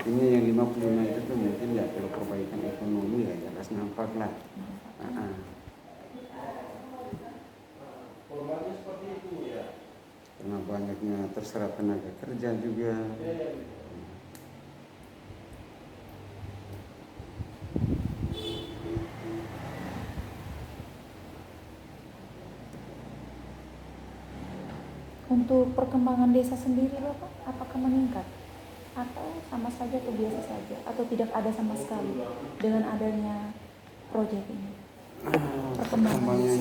Artinya yang 55 itu tuh mungkin ya kalau perbaikan ekonomi ya jelas nampak lah. Karena banyaknya terserap tenaga kerja juga. Untuk perkembangan desa sendiri Bapak, apakah meningkat? Atau sama saja atau biasa saja? Atau tidak ada sama sekali dengan adanya proyek ini? Perkembangannya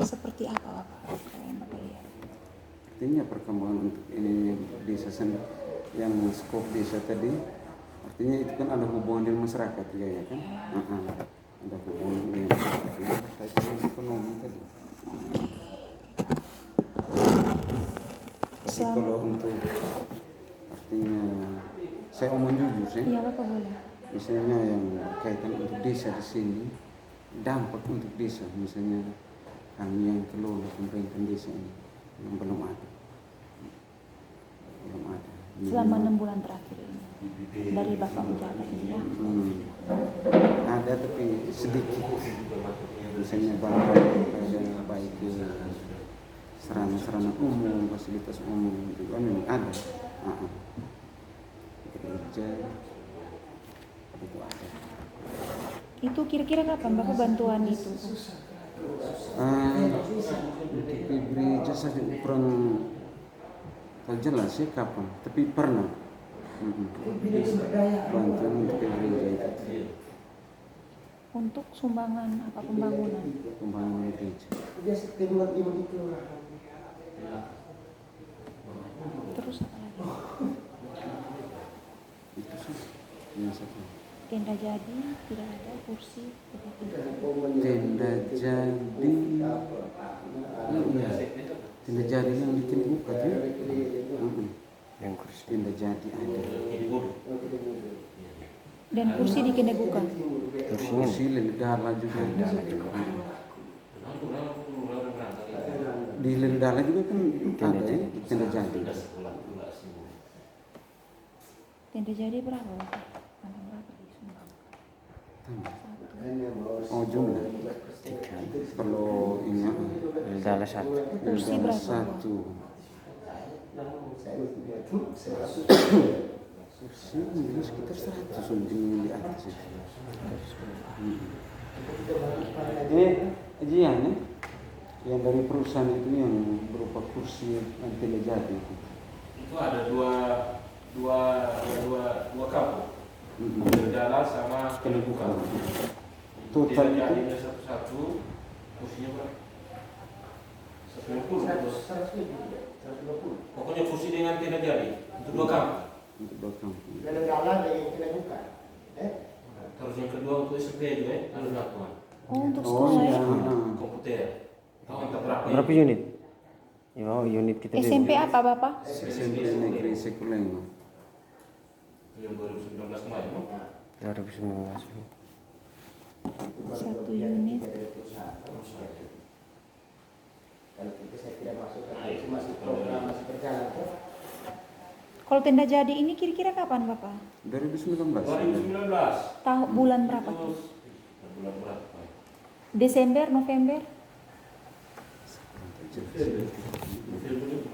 seperti apa Bapak? artinya perkembangan untuk ini desa yang skop desa tadi, artinya itu kan ada hubungan dengan masyarakat juga ya kan? Ada hubungan dengan masyarakat terkait dengan ekonomi tadi. Tapi kalau untuk artinya saya omong jujur sih. Iya Bapak boleh. Misalnya yang kaitan untuk desa di sini, dampak untuk desa misalnya kami yang kelola pemerintahan desa ini yang belum ada. Selama 6 bulan terakhir ini dari Bapak menjabat ini ya? Ada tapi sedikit. Misalnya bantuan ada baik sarana umum, fasilitas umum itu kan memang ada. Gereja itu ada. Itu kira-kira kapan Bapak bantuan itu? Untuk gereja saja kurang jelas sih kapan, tapi pernah bantuan untuk gereja itu. Untuk sumbangan apa pembangunan? Pembangunan gereja. Terus apa lagi? Itu sih yang satu. Tenda jadi tidak ada, kursi Tenda jadi tenda jadi yang bikin buka tuh yang kursi tenda jadi ada dan kursi di Kendegukan. kursi Lendala juga di Lendala juga kan ada ya tenda jadi. Tenda jadi berapa Bapak? Oh jumlah 3 kalau ini Lendala 1 kursi berapa? 1 kursi mungkin sekitar 100 something di atas itu. Ini ajian ya yang dari perusahaan itu yang berupa kursi yang tidak jadi itu ada dua kampung. Lendala sama Kendegukan. Total itu jadinya satu-satu, kursinya berapa? 150. Pokoknya kursi dengan tenda jadi untuk 2 kampung. untuk 2 kampung. Terus yang kedua untuk SMP juga ya, lalu lakukan Oh untuk sekolah ya? komputer. Tahu entah berapa? Berapa unit? Ya, unit kita SMP apa Bapak? SMP negeri Sekulengo. Yang 2019 kemarin. 2019. 1 unit. Kalau tenda jadi ini kira-kira kapan Bapak? 2019. 2019. Tahu bulan berapa tuh? Bulan berapa? Desember, November?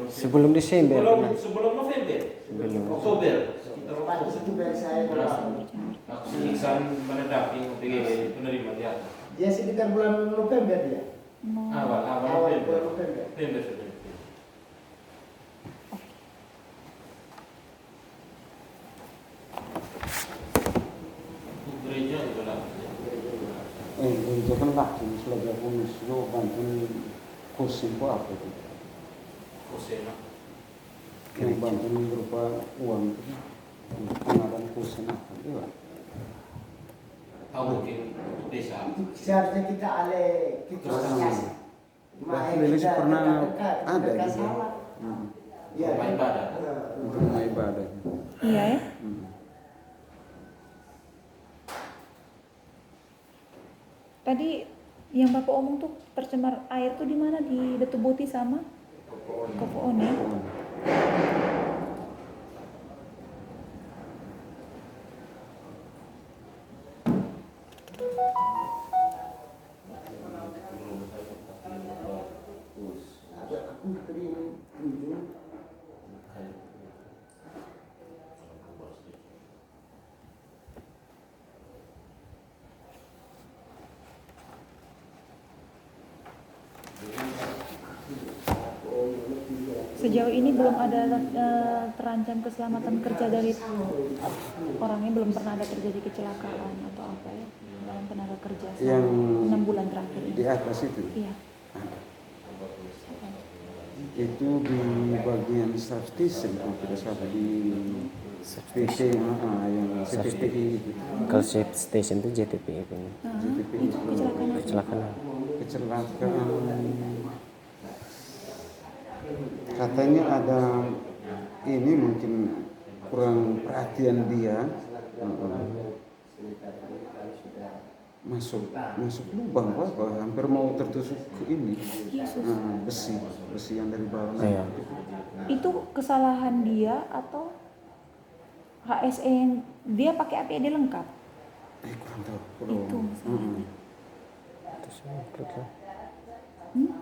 Sebelum Desember. Sebelum November. Oktober. Aku Iksan mendamping penerima di atas. Dia sekitar bulan November dia. Awal November. November sudah. Gereja juga lah. Gereja kan laki selagi aku mislo bantuan kursi apa itu? Kosena. Yang bantuan berupa uang itu pengadaan kursi apa? Iya. Tahu mungkin untuk desa. Seharusnya kita kita kasih. Indonesia pernah ada juga. Ya, Rumah ibadah. Untuk rumah ibadah. Iya ya? Tadi yang Bapak omong tuh tercemar air tuh di mana? Di Detubuti sama? Kopoon ya. Ada aku tadi ujung. Sejauh ini belum ada terancam keselamatan kerja dari orangnya, belum pernah ada terjadi kecelakaan atau apa ya dalam tenaga kerja Yang 6 bulan terakhir ini. di atas itu. Iya. Itu di bagian substation kalau tidak salah di PT yang CTPI itu. Kalau station itu JTP itu. Itu kecelakaan apa? Kecelakaan. Kecelakaan katanya ada ini mungkin kurang perhatian dia, masuk lubang apa hampir mau tertusuk ke ini. Yesus. Besi yang dari bawah. Iya. Itu kesalahan dia atau HSE yang dia pakai APD lengkap? Kurang tahu. Itu masalahnya. Terus apa? Hmm?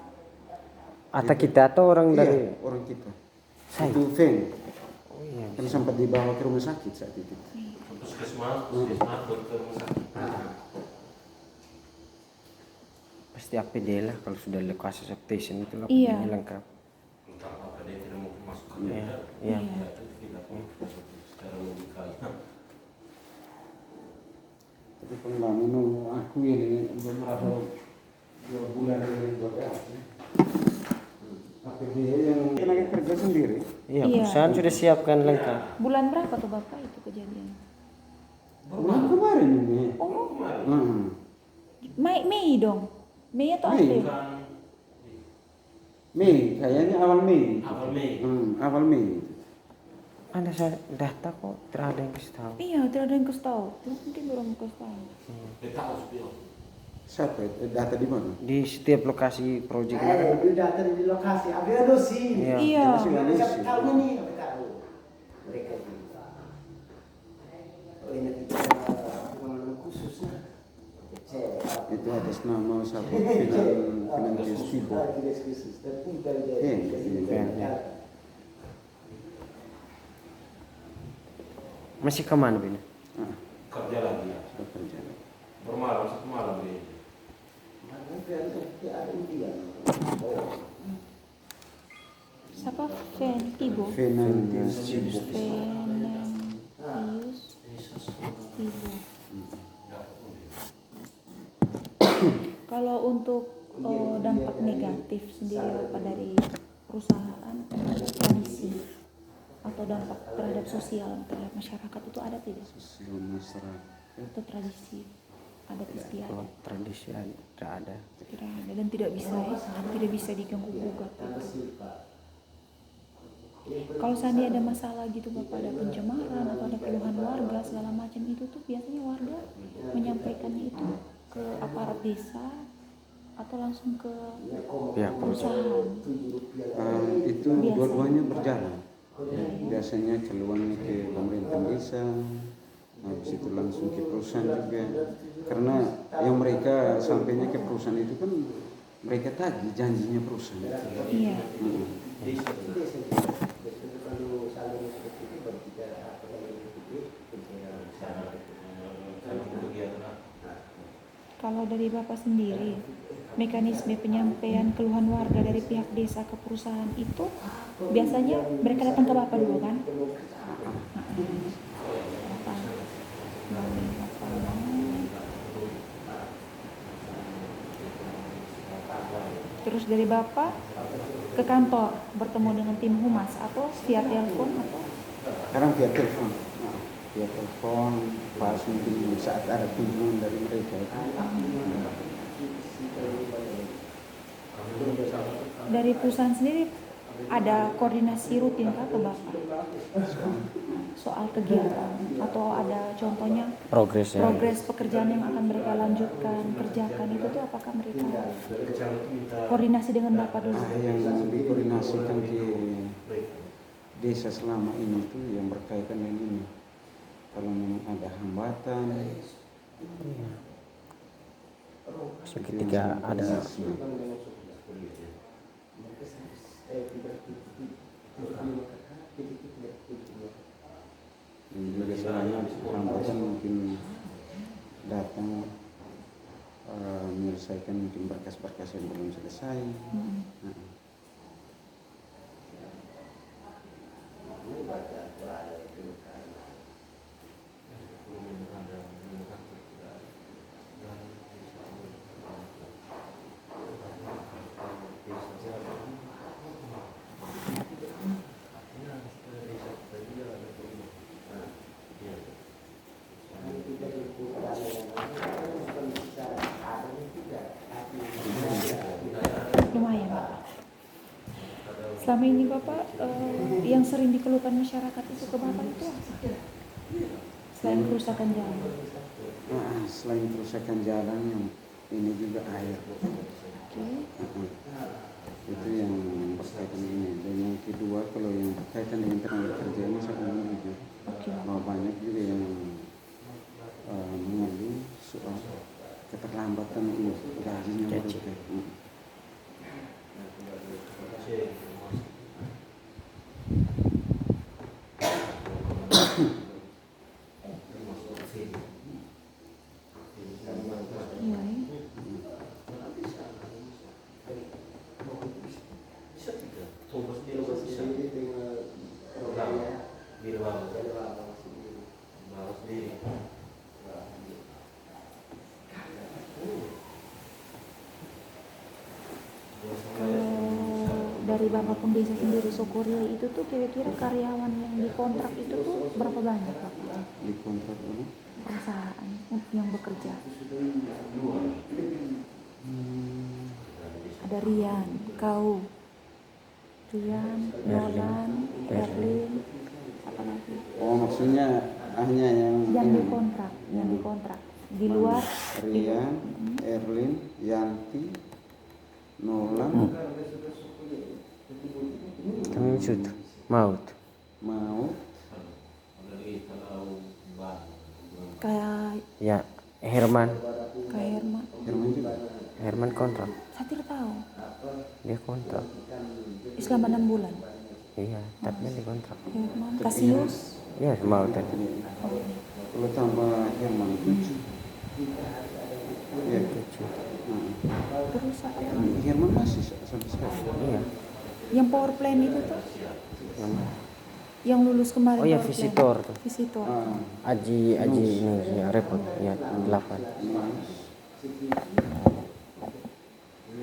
Atau kita atau orang dari Iya, orang kita. Saya. Itu Feng. Oh iya. Kan sempat dibawa ke rumah sakit saat itu. Puskesmas, dokter rumah sakit. Pasti APD lah kalau sudah lokasi station itu lah Iya. APD lengkap. Entah apa dia tidak mau masuk ke Iya. dalam. Iya. Itu kita secara logikanya. Tapi pengalaman aku ini belum merasa 2 bulan ini bekerja. APD yang tenaga kerja sendiri. Iya, Iya. perusahaan sudah siapkan lengkap. Bulan berapa tuh Bapak itu kejadian? Bulan kemarin ini. Oh, Mei Mei dong. Mei atau Mei. April? Mei, kayaknya awal Mei. Awal Mei. Awal Mei. Anda saya data kok tidak ada yang kasih tahu. Iya, tidak ada yang kasih tahu. Mungkin belum kasih tahu. Dia tahu spion. Siapa? Data di mana? Di setiap lokasi proyek Itu data di lokasi. Ada dosi. Iya. Iya. Siapa tahu ini? Apa tahu? Mereka juga. Oh ini kita pengalaman khusus lah. Itu atas nama Sabut Financial Sibo. masih kemana Bin? Kerja lagi ya. Sudah kerja. Bermalam, 1 malam dia. Siapa? Tibo. Financial Sibo. Tibo. Kalau untuk dampak negatif sendiri apa dari perusahaan tradisi atau dampak terhadap sosial terhadap masyarakat itu ada tidak? Sosial masyarakat. Itu tradisi adat istiadat Kalau tradisi tidak ada. tidak ada dan tidak bisa diganggu gugat itu. Kalau seandainya ada masalah gitu Bapak, ada pencemaran atau ada keluhan warga segala macam itu tuh biasanya warga menyampaikannya itu ke aparat desa atau langsung ke Pihak perusahaan. Itu dua-duanya berjalan. Biasanya keluarnya ke pemerintah desa, habis itu langsung ke perusahaan juga. Karena yang mereka sampainya ke perusahaan itu kan mereka tagih janjinya perusahaan. Iya. Kalau dari Bapak sendiri, mekanisme penyampaian keluhan warga dari pihak desa ke perusahaan itu biasanya mereka datang ke Bapak dulu kan? Terus dari Bapak ke kantor bertemu dengan tim humas atau via telepon atau? Sekarang via telepon. Via telepon, pas mungkin saat ada kunjungan dari mereka. Dari perusahaan sendiri ada koordinasi rutin kah ke Bapak soal kegiatan atau ada contohnya Progres ya. progres pekerjaan yang akan mereka lanjutkan kerjakan itu tuh apakah mereka koordinasi dengan Bapak dulu? Yang dikoordinasikan ke desa selama ini itu yang berkaitan dengan ini. Kalau memang ada hambatan, So, ketika ada juga selain hambatan mungkin datang menyelesaikan mungkin berkas-berkas yang belum selesai. Nah, Lumayan Bapak. Selama ini Bapak yang sering dikeluhkan masyarakat itu ke Bapak itu apa? Selain kerusakan jalan. selain kerusakan jalan yang ini juga air. Oke. Itu yang berkaitan ini. Dan yang kedua kalau yang berkaitan dengan tenaga kerja ini saya ingin jujur Oke. bahwa banyak juga yang mengeluh soal keterlambatan ini gajinya Gaji. mereka. Iya. Dari Bapak Pembisa sendiri Sokoria itu tuh kira-kira karyawan yang dikontrak itu tuh berapa banyak Bapak? Di kontrak ini Perusahaan yang bekerja. Ada Rian, kau, Rian, Nolan, Erlin, apa lagi? oh maksudnya hanya yang ini. Yang dikontrak. Di luar Rian, Erlin, Yanti, Nolan, kami sudah maut. Mau, kayak Ya, Herman Herman. Herman juga. Herman kontrak. Saya tidak tahu. Dia kontrak. Selama 6 bulan. Iya, tapi dia kontrak. Herman, Kasius. Iya, maut tadi. Kalau tambah Herman 7. Iya, 7. Terus apa? Herman masih sampai sekarang. Iya. Yang power plan itu tuh, Yang- yang lulus kemarin. Oh ya, power plan. visitor tuh. Visitor. Aji ini ya repot ya 8.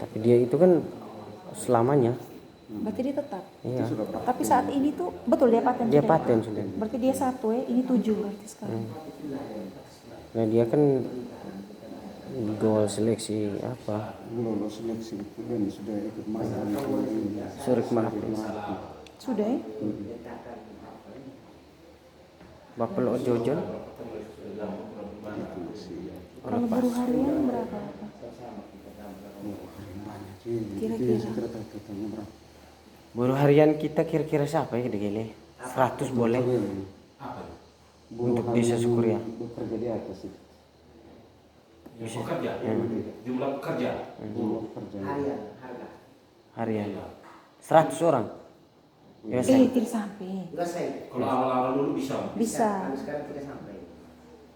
Tapi dia itu kan selamanya. Berarti dia tetap. Iya. Tapi saat ini tuh betul dia paten. Dia sudah ya? paten sudah. Berarti dia 1 ya, ini 7 berarti sekarang. Nah, dia kan gol seleksi apa? Lolos seleksi itu dan sudah ikut magang ini. Surik Mahdi. Sudah ya? Bapel Ojojon. Itu masih Kalau buruh harian berapa? Pak? banyak sih. Kira-kira. Itu saya tidak tahu totalnya berapa. Buruh harian kita kira-kira siapa ya Gile? 100 boleh. Untuk desa Sukuria. Bekerja di atas itu. Pekerja, jumlah pekerja. Jumlah kerja. Harian. 100 orang. Ya, saya. Tidak sampai. Enggak saya. Kalau awal-awal dulu bisa. Bisa. Sekarang tidak sampai.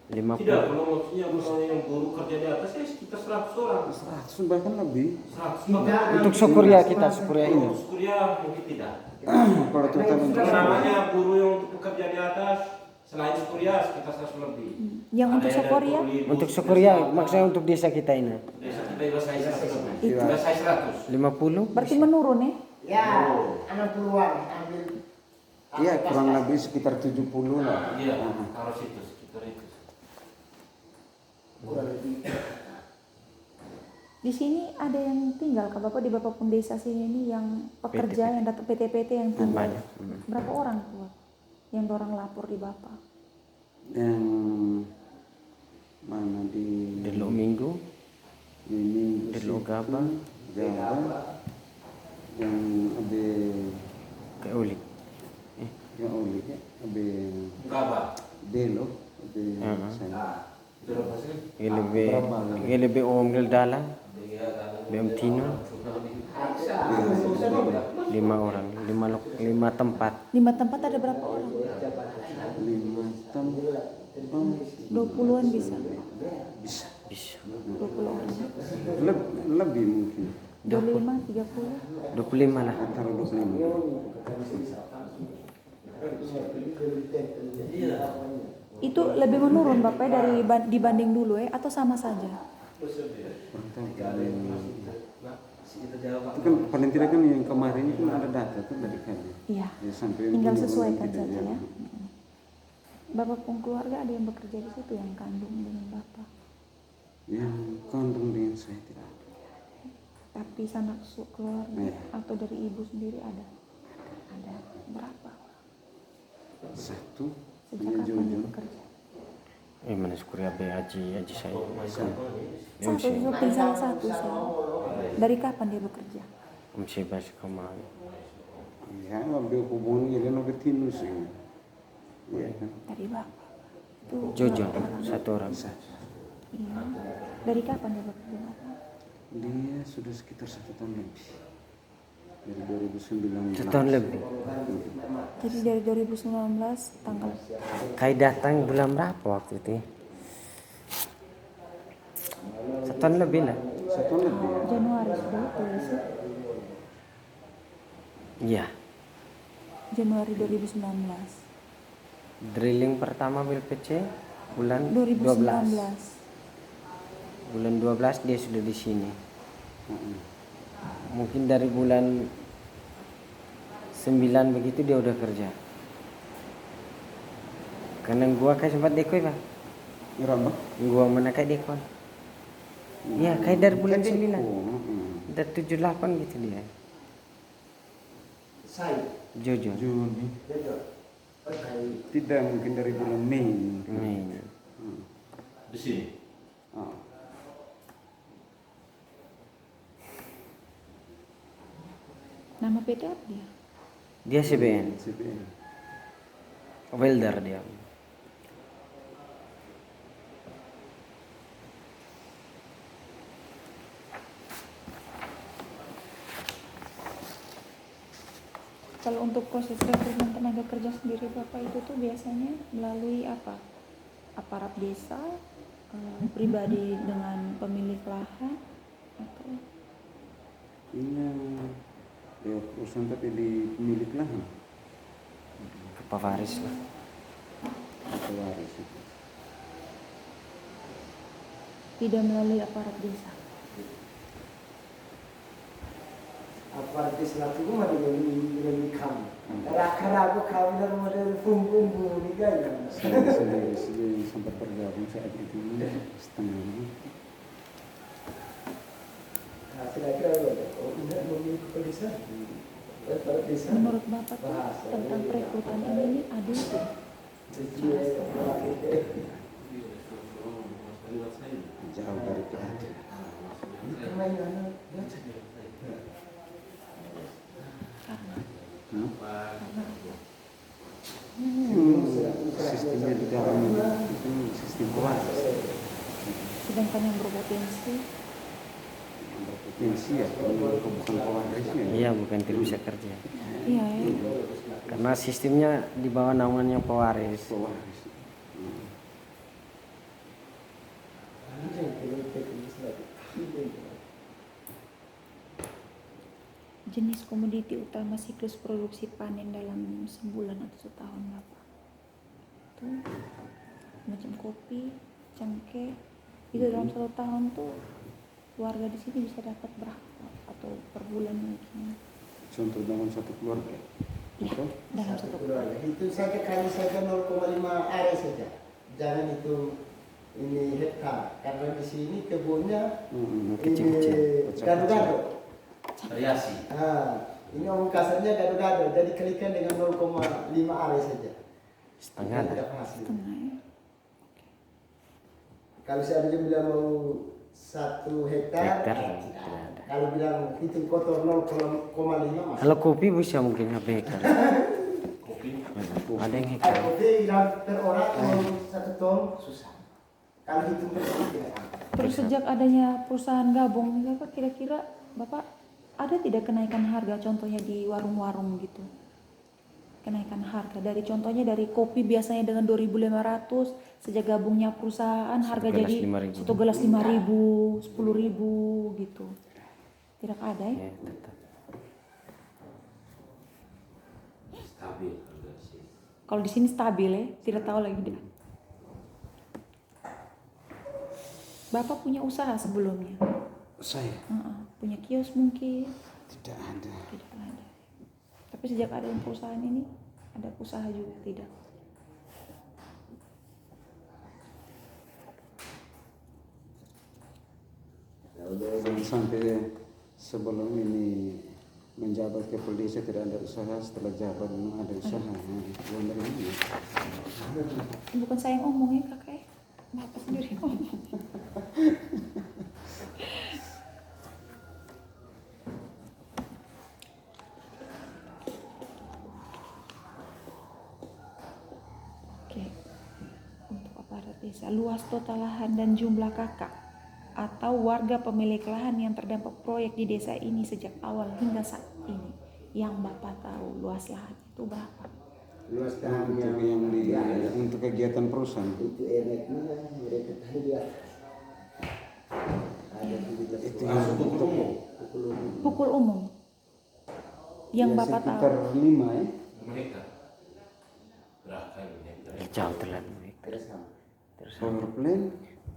50. Tidak, kalau maksudnya misalnya yang buruh kerja di atas ya sekitar 100 orang. 100 bahkan lebih. 100 orang. Untuk Sukuria kita, Sukuria ini. Untuk kuliah mungkin tidak. Kalau total untuk Namanya buruh yang untuk bekerja di atas selain kuliah sekitar 100 lebih. Yang untuk Ada yang Sokoria? dari Tuli, Untuk Bus, Sukuria Desa, maksudnya untuk desa kita ini. Desa kita juga saya 100 lebih. Itu. Juga saya 100. 50. Berarti menurun ya? Ya, 60-an ambil. Iya kurang lebih sekitar 70 lah. Iya, taruh situ sekitar itu. Kurang lebih. Di sini ada yang tinggal kah Bapak di Bapak Pun Desa sini ini yang pekerja yang datang PT-PT yang tinggal? Banyak. Berapa orang tuh yang orang lapor di Bapak? Yang mana di Delok Minggu, Minggu Delok situ, Gaba, Gaba, yang ada ke Uli. yang oli ya, ada Berapa? Delo, ada Aha. saya. Gelebe om gel dalam, bem tino, 5 orang, 5 tempat. 5 tempat ada berapa orang? 5 tempat 20-an bisa. bisa. Bisa. 20 orang. Lebih mungkin 25, 30. 25 lah. antara 25. Itu lebih menurun Bapak dari dibanding dulu atau sama saja? Kurang tahu kalau itu kan paling tidak kan yang kemarin itu ada data tuh dari kami. Iya. Ya, sampai Tinggal yang sesuaikan tidak, saja ya. Bapak pun keluarga ada yang bekerja di situ yang kandung dengan Bapak. Yang kandung dengan saya tidak ada. Tapi sanak keluarga Iya. atau dari ibu sendiri ada? Ada berapa? Satu Sejak hanya kapan dia Jojo. bekerja? Mana syukur Haji saya. Satu, seperti salah satu saya. Dari kapan dia bekerja? Om Sebas kemarin. Ya, ada hubungan dia nak tinus ini. Ya kan. Dari Bapak. Itu Jojo, berapa orang? 1 orang. Iya. Dari kapan dia bekerja Bapak? Dia sudah sekitar 1 tahun lebih. Dari 2019. 1 tahun lebih. Jadi dari 2019 tanggal Kai datang bulan berapa waktu itu? 1 tahun lebih lah. 1 tahun lebih ya. Januari sudah tulis ya? Iya. Januari 2019. Drilling pertama BLPC bulan 2019. 12. Bulan 12 dia sudah di sini. Mungkin dari bulan 9 begitu dia udah kerja. Karena gua kan sempat dekoi Pak. Berapa? Gua mana kayak dekoi. Iya, kayak dari bulan 9. Oh, Udah 7-8 gitu dia. Saya, Jojo. Juni. Jojo. Tidak mungkin dari bulan Mei. Nih. Di sini. Ah. Nama PT apa dia? Dia CBN, CBN. welder dia. Kalau untuk proses rekrutmen tenaga kerja sendiri Bapak itu tuh biasanya melalui apa? Aparat desa, pribadi dengan pemilik lahan atau Ini ya perusahaan tapi di pemilik lahan Ke Pak Faris lah. atau waris itu. tidak melalui aparat desa? Apartis lagi cuma di kamu. Karena kami dari model bumbu ni kan. Saya sendiri sempat bergabung saat itu setengah. Menurut Bapak tuh tentang perekrutan ini adil tuh? Jauh dari keadilan. Sistemnya di dalam itu sistem waris. Sedangkan yang berpotensi Berpotensi ya, kalau bukan pewarisnya. Iya, bukan tidak bisa kerja. iya ya. Karena sistemnya di bawah naungan yang pewaris. Pewaris. Jenis komoditi utama siklus produksi panen dalam sebulan atau setahun Bapak itu macam kopi, cengkeh itu dalam 1 tahun tuh keluarga di sini bisa dapat berapa atau per bulan mungkin? Contoh dalam satu keluarga. Iya, dalam 1 keluarga. Itu saja kali saja 0,5 are saja. Jangan itu ini hektar karena di sini kebunnya Kecil-kecil. ini gado-gado. Variasi. Ini omong kasarnya gado-gado, jadi kalikan dengan 0,5 are saja. Setengah Tidak lah. penghasil. Setengah ya. Kalau saya bilang mau 1 hektar, Hektar, tidak tidak ada. Kalau bilang hitung kotor 0,5 masuk. Kalau kopi bisa mungkin sampai hektar. Kopi. Ada yang hektar. Kopi bilang per orang mau 1 ton susah. Kalau hitung per orang tidak. Terus sejak adanya perusahaan gabung, Bapak kira-kira Bapak ada tidak kenaikan harga contohnya di warung-warung gitu? Kenaikan harga dari contohnya dari kopi biasanya dengan 2.500, sejak gabungnya perusahaan harga Satu gelas jadi 5.000. satu gelas 5.000, 10.000 gitu. Tidak ada ya? Ya, tetap. Stabil harga sih. Kalau di sini stabil ya, tidak tahu lagi deh. Bapak punya usaha sebelumnya? Saya Punya kios mungkin? tidak ada. Tidak ada. Tapi sejak ada perusahaan ini, ada usaha juga tidak? Dan sampai sebelum ini menjabat kepala desa tidak ada usaha, setelah jabat memang ada usaha. Belum dari ini. Bukan saya yang ngomong ya kakak ya, Bapak sendiri yang ngomong. Oke, untuk aparat desa, luas total lahan dan jumlah kakak atau warga pemilik lahan yang terdampak proyek di desa ini sejak awal hingga saat ini, yang Bapak tahu luas lahan itu berapa? Luas Untuk tanahnya yang di ya, untuk kegiatan perusahaan itu enaknya mereka tadi dia ada 17 itu orang. yang untuk Pukul umum yang ya, Bapak sekitar tahu. 5 ya. Mereka. Berapa hektar? Jauh terlalu hektar. Terus sama. Terus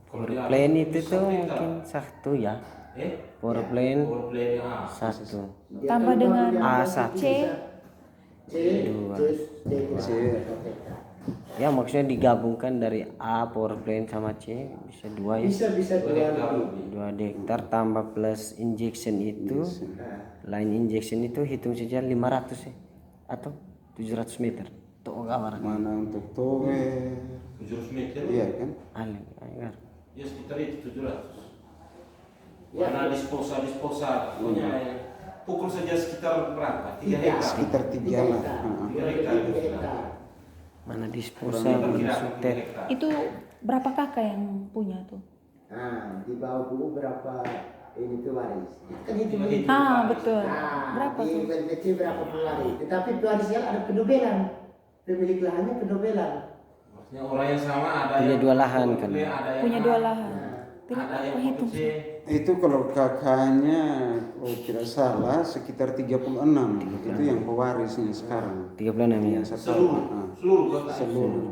Power plant plan itu tuh mungkin satu ya. Power plan Power plan satu. Dia Tambah kan dengan baru yang A1. C. C, Dua. C. Ya maksudnya digabungkan dari A power plan sama C bisa 2 ya. Bisa dua lebih. 2 hektar tambah plus injection itu. Line injection itu hitung saja 500 ya atau 700 meter. Tuh gambar. mana untuk tower 700 meter. iya kan. Agar. Ya sekitar itu 700. Mana disposa pokoknya pukul saja sekitar berapa? 3 hektar. Sekitar 3 lah. 3 hektar. Mana disposa mana sutet. Itu berapa kakak yang punya tuh? Nah, di bawah buku berapa ini tuh waris. Kan itu Betul. Berapa di tuh? BPT berapa pewaris. Tetapi pewarisnya ada pendobelan. Pemilik lahannya pendobelan. Maksudnya orang yang sama ada Punya yang 2 lahan kan. ada yang Punya A, 2 lahan. Tidak ada yang apa hitung C. sih. Itu kalau kakaknya kalau tidak salah sekitar 36 itu yang pewarisnya sekarang. 36 ya. Yang satu Seluruh kakak. seluruh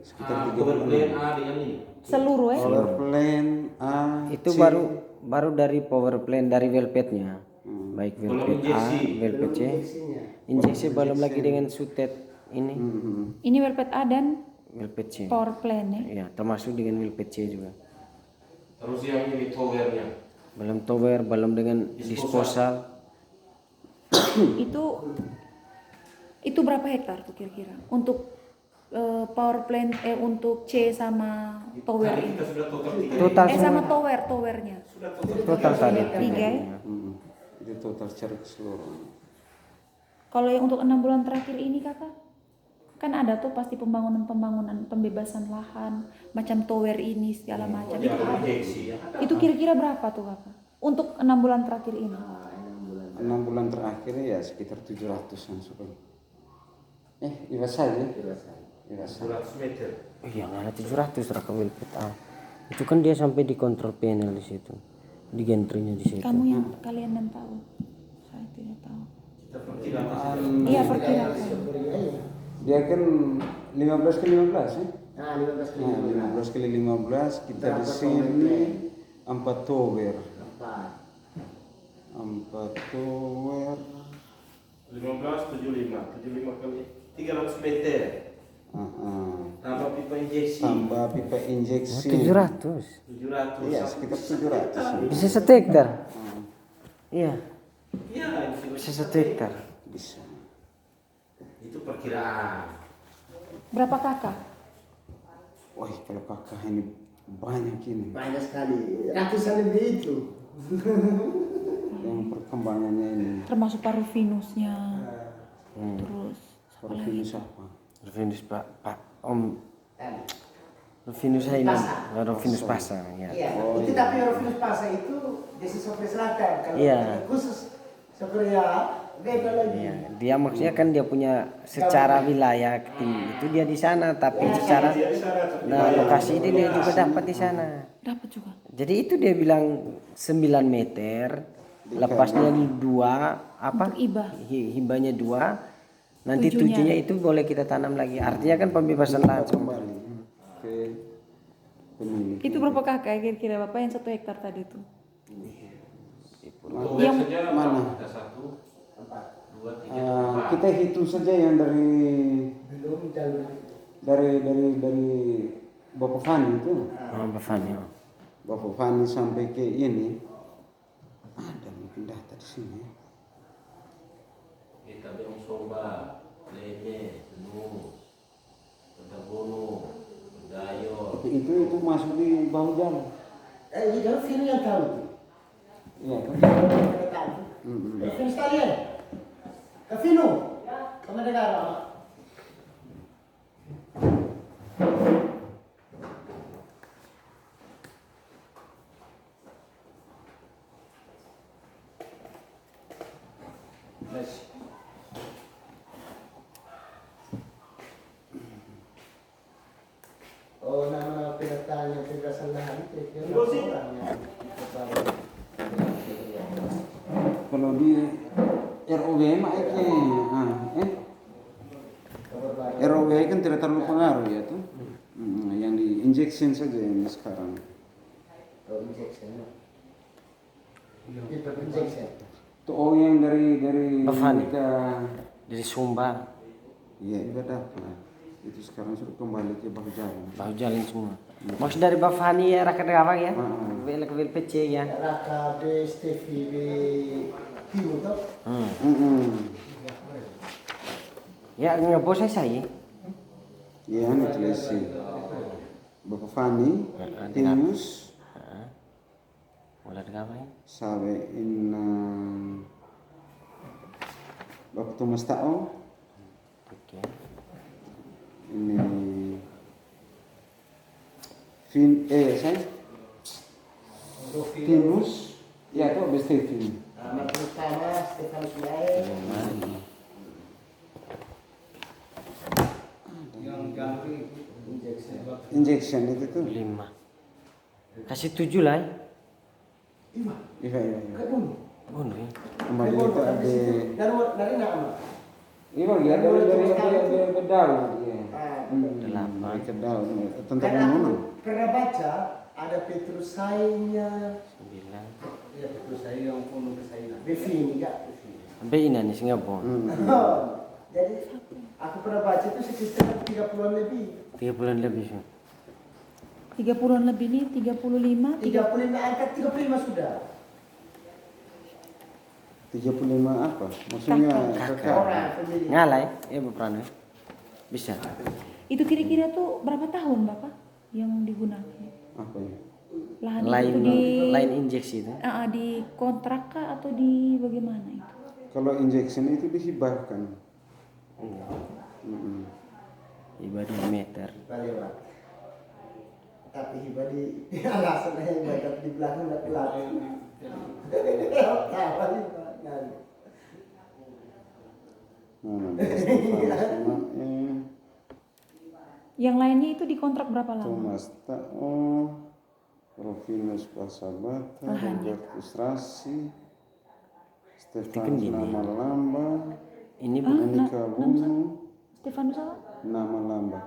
sekitar Power plan 36. A dengan ini. Seluruh ya? Power plan A Itu C. baru dari power plan dari velvetnya. Baik Belum velvet A, injeksi. velvet C. Injeksinya. Injeksi belum lagi dengan sutet ini. Ini velvet A dan Velvet C. power plan ya? Ya, termasuk dengan velvet C juga. Terus yang ini towernya. Belum tower, belum dengan disposal. Itu berapa hektar tuh kira-kira? Untuk power plant untuk C sama tower Tadi ini? kita sudah total 3 Total Sama semua. towernya. Total tadi. 3 ya? Itu total secara keseluruhan. Kalau yang untuk 6 bulan terakhir ini kakak, kan ada tuh pasti pembangunan pembebasan lahan, macam tower ini segala macam. Itu yang ada. injeksi ya. Itu kira-kira berapa tuh kakak? Untuk 6 bulan terakhir ini? 6 bulan terakhir ya sekitar 700-an sudah. Iwas saja. Iwas saja. 200 meter. Iya, nggak ada 700 raka velvet A. Itu kan dia sampai di control panel di situ. Di gentrinya di situ. Kamu yang kalian yang tahu? Saya tidak tahu. Kita perkirakan. Iya perkirakan. Dia kan 15 ke 15 ya. Nah, 15 kilo. Nah, 15 kali 15 kita di Berapa sini tower? 4 tower. 4. 4 tower. 15, 75 kali 300 meter. tambah pipa injeksi tambah pipa Oh, injeksi. 700. 700. Iya, sekitar 700. Bisa 1 hektar. Hmm, Iya, Iya, bisa 1 hektar. bisa. itu perkiraan. Berapa kakak? Wah, kalau kakak ini banyak ini. Banyak sekali, ratusan lebih itu. Yang perkembangannya ini. Termasuk Parufinusnya. Terus apa Kalau lagi? ini siapa? Rufinus Pak Om Tadi. Rufinus ini. Pasar. Rufinus pasang ya. Iya, Oh, itu iya. tapi Eurofinus Pasa itu desa Sopre Selatan. Kalau Iya. khusus Sopre ya beda lagi. Iya, dia maksudnya kan dia punya secara wilayah itu dia di sana, tapi secara lokasi ini dia juga dapat di sana. Dapat juga. Jadi itu dia bilang 9 meter, lepasnya 2 apa? Untuk hibah. Hibahnya 2. Nanti Tujuhnya. 7-nya itu boleh kita tanam lagi. Artinya kan pembebasan lahan semua. Kembali ke pemilik. Itu berapa kakak kira-kira bapak yang 1 hektar tadi tuh? Untuk Yang- saja mana? kita 1, 2, 3, Kita hitung saja yang dari Belum jalur. dari Bapak Fani itu. Oh, Mbak Fani. Bapak Fani sampai ke ini ada mungkin data di sini. kita bilang Somba, Leme, Senu, Petagono, Dayo. Itu masuk di bahu jalan. Ini kalau Vino yang tahu tuh. Iya kan? Yang tahu. Mm-mm. Vino sekalian. Ke Vino. Kamu dengar? Oh, nama penataan yang pembebasan lahan itu kira orang yang Kalau di ROW mah ROW kan tidak terlalu pengaruh ya tuh. Yang di injection saja yang sekarang. Oh, injection. Itu injection. Tuh yang dari Bapak Fani. kita Dari Sumba, iya juga dapat. Itu sekarang sudah kembali ke bahu jalan. bahu jalan semua. Maksud dari Mbak Fani ya rakyat gawang ya? Velek PC ya. Raka B, Steffi B, Hiu tuh. Ya ngebos saya. Iya, ini telesi. Bapak Fani, Timus, Mulai gawang. sampai Bapak Thomas Tao, Oke. ini saya Timus, ya itu habis Stephen. Amat pertama Stefanus Lain. Injection itu tuh. 5. Kasih 7 lah. Iya. Kedua. Bunuh ya. Kembali itu ada. Dari nama. Ini bagian dari bedal. Iya. Delapan. Ke daun. Tentang Karena mana? aku pernah baca ada Petrusainya. 9. Ya Petrusai yang penuh kesainan. Bevini enggak? Sampai ini nih Singapura. Jadi aku pernah baca itu sekitar 30-an lebih. 3 bulan lebih sih. 30-an lebih nih, 35, 35 angka 35 sudah. 35 apa? Maksudnya kakak. Orang pemilik. Ngalai ya Bu Prana. Bisa. Itu kira-kira tuh berapa tahun bapak yang digunakan? Apa ya? Lahan Lain itu di lain injeksi itu. di kontrak kah atau di bagaimana itu? Kalau injection itu dihibahkan. Iba 2 meter. Lewat. Tapi hibah di alasan yang baik di belakang nggak kelihatan. Yang lainnya itu dikontrak berapa lama? Thomas Tao, Rufinus Pasabata, Robert Ilustrasi, Stefanus Nama Lamba, Ini Monika Wuno, Stefanus apa? Nama Lamba.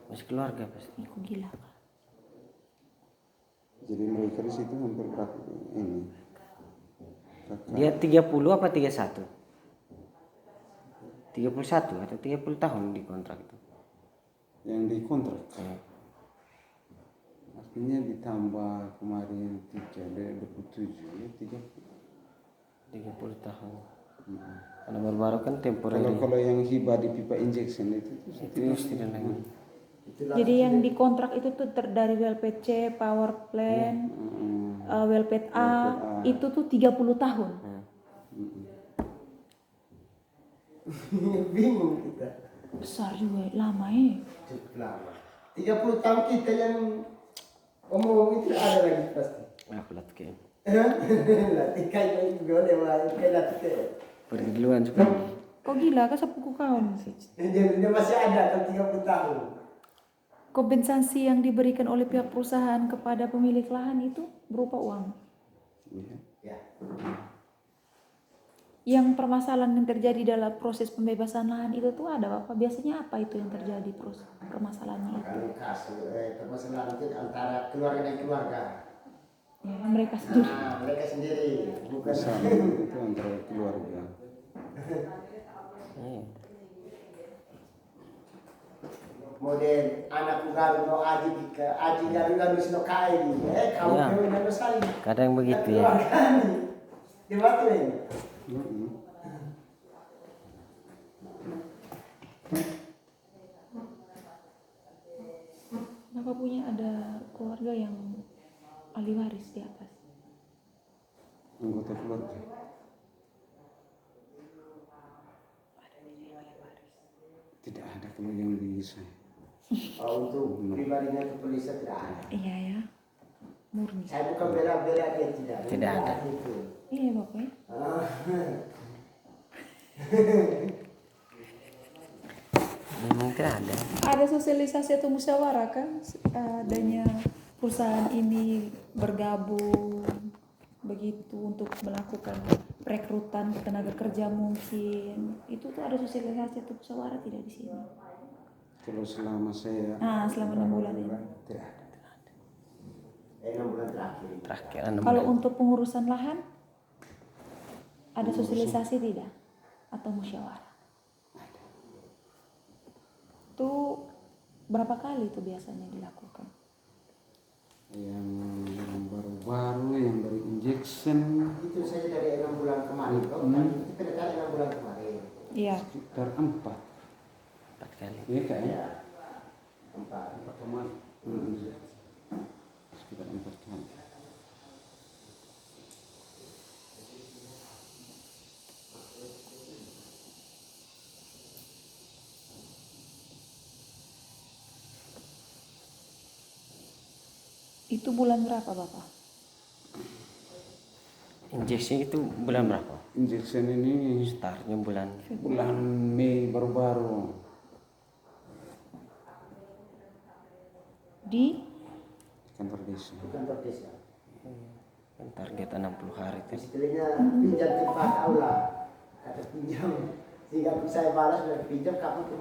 masih keluarga pasti. Ih, kok gila. Jadi mereka di situ hampir berapa ini? Kakak. Dia 30 apa 31? 31 atau 30 tahun di kontrak itu. yang dikontrak. Artinya ditambah kemarin 27 ya 30 tahun. Kalau baru-baru kan temporary. Kalau yang hibah di pipa injection itu Tidak lagi. Jadi yang dikontrak itu tuh dari WLPC, power plant, WLPT A, itu tuh 30 tahun. Bingung kita. Besar juga, lama ya. Cukup lama. 30 tahun kita yang omong itu ada lagi pasti. Aku lihat kayak Latih kayak juga lewat kayak latih. pergi duluan juga. Kok gila kan sepupu kawan? Dia masih ada kan 30 tahun. Kompensasi yang diberikan oleh pihak perusahaan kepada pemilik lahan itu berupa uang. Ya. Yang permasalahan yang terjadi dalam proses pembebasan lahan itu tuh ada apa? Biasanya apa itu yang terjadi permasalahannya itu? Kan kasus permasalahan itu antara keluarga dan keluarga. Ya, mereka sendiri. Nah, mereka sendiri bukan sama itu antara keluarga. model anak garu no aji garu garu sino kai kamu Ya. kau nado saling. Kadang begitu ya. Di waktu ini. Bapak punya ada keluarga yang ahli waris di atas. Anggota keluarga. Tidak ada kalau yang bisa. Oh, untuk pribadinya untuk polisi tidak ada. Iya ya, murni. Saya bukan bela-bela dia tidak. Tidak ada. Itu. Iya bapak ya. Ah. Memang tidak ada. Ada sosialisasi atau musyawarah kan adanya perusahaan ini bergabung begitu untuk melakukan perekrutan tenaga kerja mungkin itu tuh ada sosialisasi atau musyawarah tidak di sini? Kalau selama saya Selama 6 bulan ini. tidak ada. 6 bulan terakhir. Terakhir Kalau untuk pengurusan lahan ada sosialisasi tidak atau musyawarah? Itu berapa kali itu biasanya dilakukan? Yang baru-baru yang dari injection Itu saja dari 6 bulan kemarin. Itu pendekatan 6 bulan kemarin. Iya. sekitar 4 kali. ya kayaknya. Ya. 4. Kemarin. Sekitar 4 kali. Itu bulan berapa Bapak? Injeksi itu bulan berapa? Injection ini Startnya bulan bulan Mei baru-baru. Di Kantor desa. Kantor desa. target 60 hari itu. Istilahnya pinjam tempat aula. Kata pinjam. Sehingga saya balas dan pinjam kamu